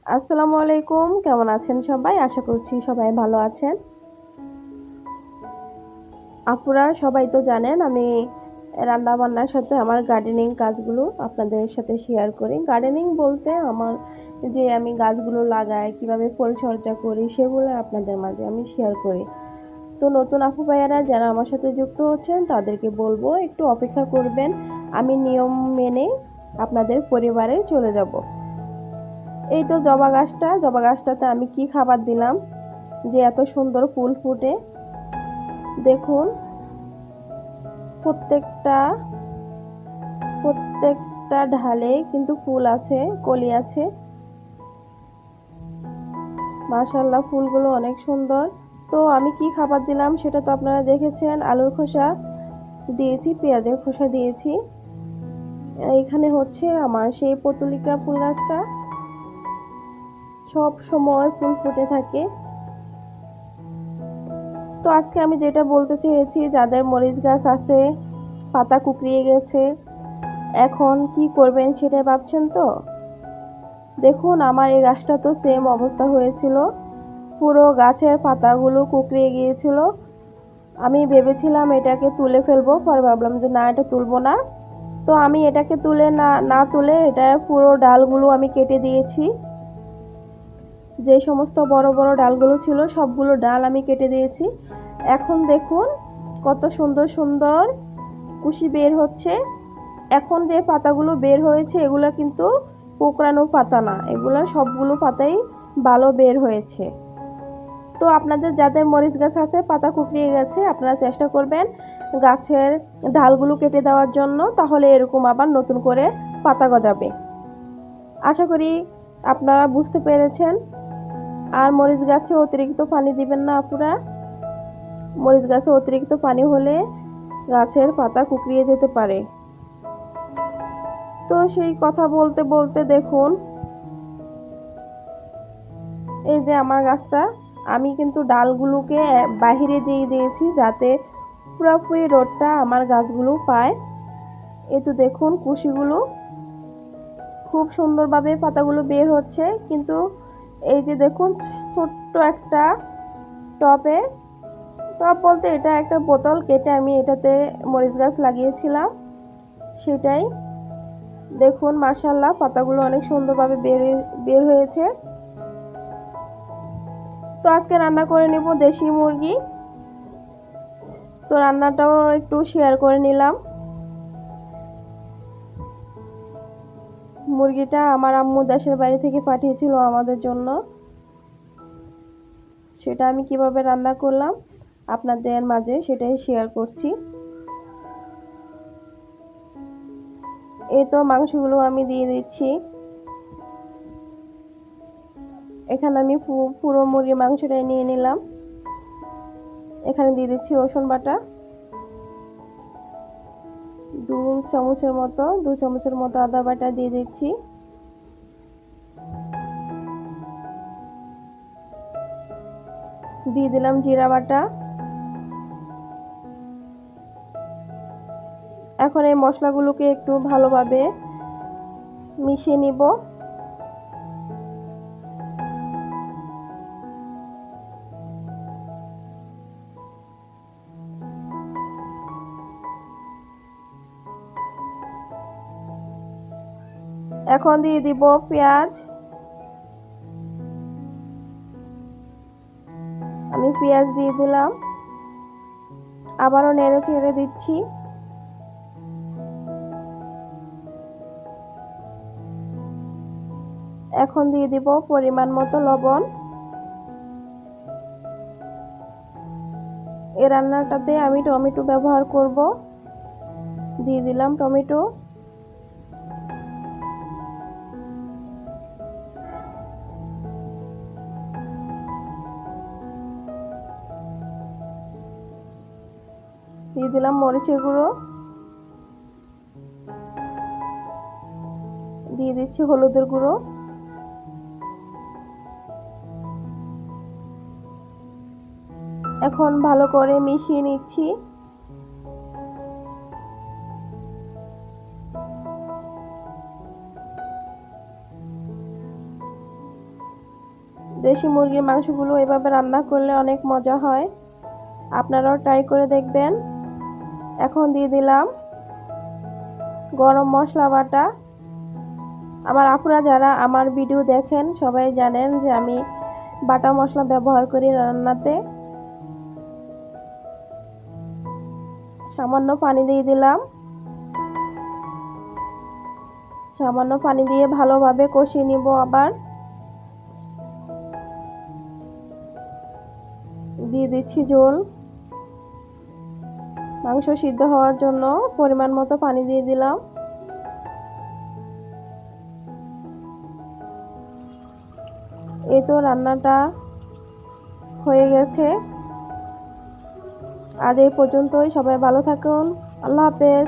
আসসালামু আলাইকুম, কেমন আছেন সবাই? আশা করছি সবাই ভালো আছেন। আপুরা সবাই তো জানেন আমি রান্না বান্নার সাথে আমার গার্ডেনিং কাজগুলো আপনাদের সাথে শেয়ার করি। গার্ডেনিং বলতে আমার যে আমি গাছগুলো লাগাই, কিভাবে পরিচর্যা করি সেগুলো আপনাদের মাঝে আমি শেয়ার করি। তো নতুন আপু ভাইয়ারা যারা আমার সাথে যুক্ত হচ্ছেন তাদেরকে বলবো একটু অপেক্ষা করবেন। আমি নিয়ম মেনে আপনাদের পরিবারে চলে যাব। এই তো জবা গাছটাতে আমি কি খাবার দিলাম যে এত সুন্দর ফুল ফুটে। দেখুন, প্রত্যেকটা প্রত্যেকটা ঢালে কিন্তু ফুল আছে, কলি আছে। মাশাআল্লাহ, ফুলগুলো অনেক সুন্দর। তো আমি কি খাবার দিলাম সেটা তো আপনারা দেখেছেন। আলুর খোসা দিয়েছি, পেঁয়াজের খোসা দিয়েছি। এখানে হচ্ছে আমার সেই পতুলিকা ফুল গাছটা, সব সময় ফুল ফুটে থাকে। তো আজকে আমি যেটা বলতে চেয়েছি, যাদের মরিচ গাছ আছে, পাতা কুকড়িয়ে গেছে, এখন কি করবেন সেটা ভাবছেন তো। দেখুন, আমার এই গাছটা তো সেম অবস্থা হয়েছিল, পুরো গাছের পাতাগুলো কুকড়িয়ে গিয়েছিল। আমি ভেবেছিলাম এটাকে তুলে ফেলবো, পরে ভাবলাম যে না, এটা তুলবো না। তো আমি এটাকে তুলে না না তুলে এটা পুরো ডালগুলো আমি কেটে দিয়েছি। যে সমস্ত বড় বড় ডালগুলো ছিল সবগুলো ডাল আমি কেটে দিয়েছি। এখন দেখুন কত সুন্দর সুন্দর কুশি বের হচ্ছে। এখন যে পাতাগুলো বের হয়েছে এগুলো কিন্তু কোঁকড়ানো পাতা না, এগুলো সবগুলো পাতাই ভালো বের হয়েছে। তো আপনাদের যাদের মরিচ গাছ আছে পাতা কুকড়িয়ে গেছে, আপনারা চেষ্টা করবেন গাছের ডালগুলো কেটে দেওয়ার জন্য, তাহলে এরকম আবার নতুন করে পাতা গজাবে। আশা করি আপনারা বুঝতে পেরেছেন। আর মরিচ গাছে অতিরিক্ত পানি দিবেন না আপুরা। মরিচ গাছে অতিরিক্ত পানি হলে গাছের পাতা কুকড়িয়ে যেতে পারে। তো সেই কথা বলতে বলতে দেখুন, এই যে আমার গাছটা, আমি কিন্তু ডালগুলোকে বাহিরে দিয়ে দিয়েছি যাতে পুরোপুরি রোদটা আমার গাছগুলো পায়। এই তো দেখুন, কুশিগুলো খুব সুন্দরভাবে পাতাগুলো বের হচ্ছে। কিন্তু এই যে দেখুন, ছোট্ট একটা টবে, টব বলতে এটা একটা বোতল কেটে আমি এটাতে মরিচ গাছ লাগিয়েছিলাম, সেটাই। দেখুন মাশাআল্লাহ, পাতাগুলো অনেক সুন্দরভাবে বের বের হয়েছে। তো আজকে রান্না করে নেব দেশি মুরগি। তো রান্নাটাও একটু শেয়ার করে নিলাম। মুরগিটা আমার আম্মু দেশের বাড়ি থেকে পাঠিয়েছিল আমাদের জন্য। সেটা আমি কিভাবে রান্না করলাম আপনাদের মাঝে সেটাই শেয়ার করছি। এই তো মাংসগুলো আমি দিয়ে দিচ্ছি। এখানে আমি পুরো মুরগির মাংসটাই নিয়ে নিলাম। এখানে দিয়ে দিচ্ছি রসুন বাটা, 2 চামচের মতো আদা বাটা দিয়ে দিচ্ছি। দিয়ে দিলাম জিরা বাটা। এখন এই মশলাগুলোকে একটু ভালোভাবে মিশিয়ে নিব। এখন দিয়ে দিব পেঁয়াজ। আমি পেঁয়াজ দিয়ে দিলাম, আবারও নেড়ে ছেড়ে দিচ্ছি। এখন দিয়ে দিব পরিমাণ মতো লবণ। এই রান্নাটাতে আমি টমেটো ব্যবহার করব। দিয়ে দিলাম টমেটো। দিয়ে দিলাম মরিচের গুঁড়ো। দিয়ে দিচ্ছি হলুদের গুঁড়ো। এখন ভালো করে মিশিয়ে নিচ্ছি। দেশি মুরগির মাংসগুলো এভাবে রান্না করলে অনেক মজা হয়, আপনারাও ট্রাই করে দেখবেন। এখন দিয়ে দিলাম গরম মশলা বাটা। আমার আপুরা যারা আমার ভিডিও দেখেন সবাই জানেন যে আমি বাটা মশলা ব্যবহার করি রান্নাতে। সামান্য পানি দিয়ে দিলাম। সামান্য পানি দিয়ে ভালোভাবে কষিয়ে নিব। আবার দিয়ে দিচ্ছি ঝোল। মাংস সিদ্ধ হওয়ার জন্য পরিমাণ মতো পানি দিয়ে দিলাম। এই তো রান্নাটা হয়ে গেছে। আজ এই পর্যন্তই। সবাই ভালো থাকুন। আল্লাহ হাফেজ।